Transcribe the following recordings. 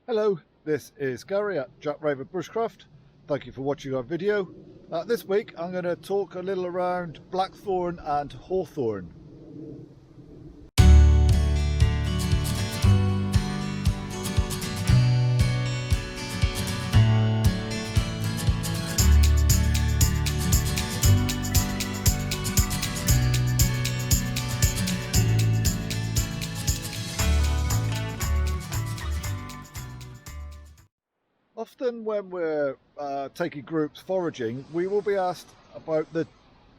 Hello, this is Gary at Jack Raven Bushcraft. Thank you for watching our video. This week I'm going to talk a little around blackthorn and hawthorn. Often when we're taking groups foraging, we will be asked about the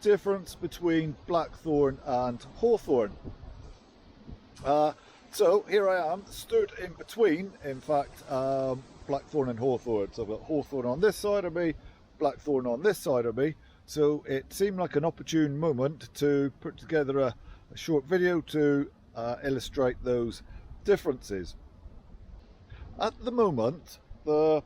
difference between blackthorn and hawthorn. So here I am, stood in between, in fact, blackthorn and hawthorn. So I've got hawthorn on this side of me, blackthorn on this side of me. So it seemed like an opportune moment to put together a short video to illustrate those differences. At the moment, the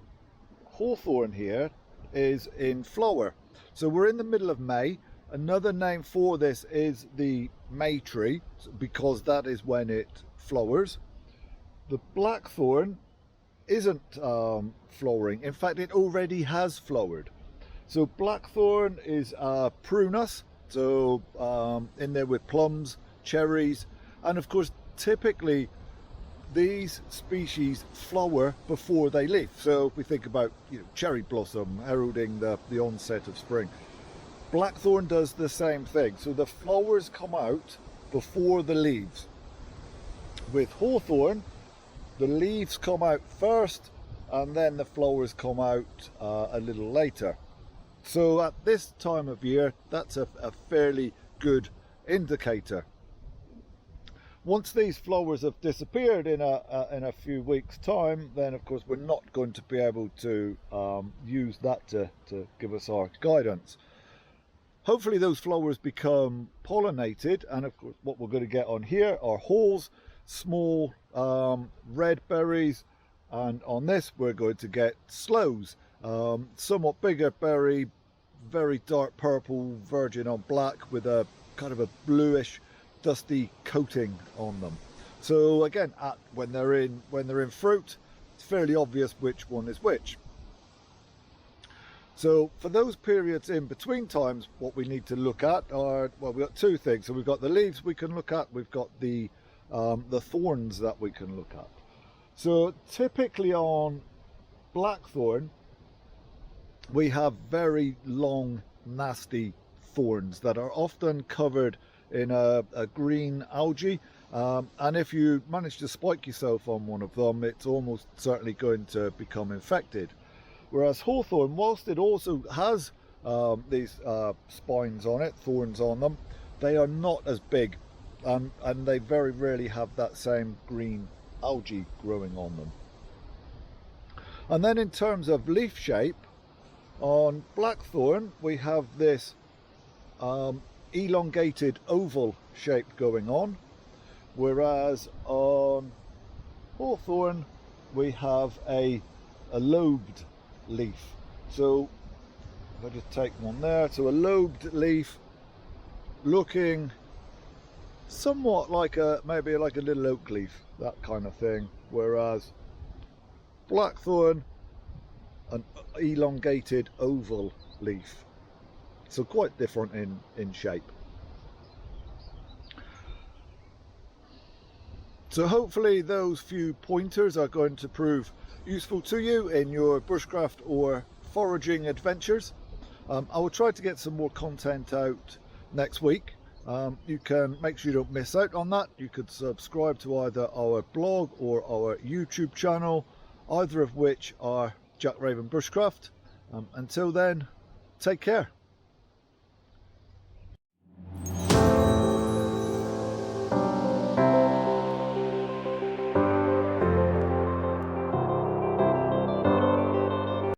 hawthorn here is in flower. So we're in the middle of May. Another name for this is the May tree, because that is when it flowers. The blackthorn isn't flowering. In fact, it already has flowered. So blackthorn is prunus, so in there with plums, cherries, and of course typically these species flower before they leaf. So if we think about cherry blossom heralding the onset of spring, blackthorn does the same thing. So the flowers come out before the leaves. With hawthorn, the leaves come out first and then the flowers come out a little later. So at this time of year, that's a fairly good indicator. Once these flowers have disappeared in a few weeks' time, then of course we're not going to be able to use that to give us our guidance. Hopefully those flowers become pollinated, and of course what we're going to get on here are hawes, small red berries, and on this we're going to get sloes, somewhat bigger berry, very dark purple, virgin on black, with a kind of a bluish dusty coating on them. So again, when they're in fruit, it's fairly obvious which one is which. So for those periods in between times, what we need to look at are, well, we've got two things. So we've got the leaves we can look at, we've got the thorns that we can look at. So typically on blackthorn, we have very long, nasty thorns that are often covered in a green algae, and if you manage to spike yourself on one of them, it's almost certainly going to become infected. Whereas hawthorn, whilst it also has these spines on it, thorns on them, they are not as big, and they very rarely have that same green algae growing on them. And then in terms of leaf shape, on blackthorn we have this elongated oval shape going on, whereas on hawthorn we have a lobed leaf. So if I just take one there, so a lobed leaf looking somewhat like maybe like a little oak leaf, that kind of thing, whereas blackthorn, an elongated oval leaf. So quite different in shape. So hopefully those few pointers are going to prove useful to you in your bushcraft or foraging adventures. I will try to get some more content out next week. You can make sure you don't miss out on that. You could subscribe to either our blog or our YouTube channel, either of which are Jack Raven Bushcraft. Until then, take care.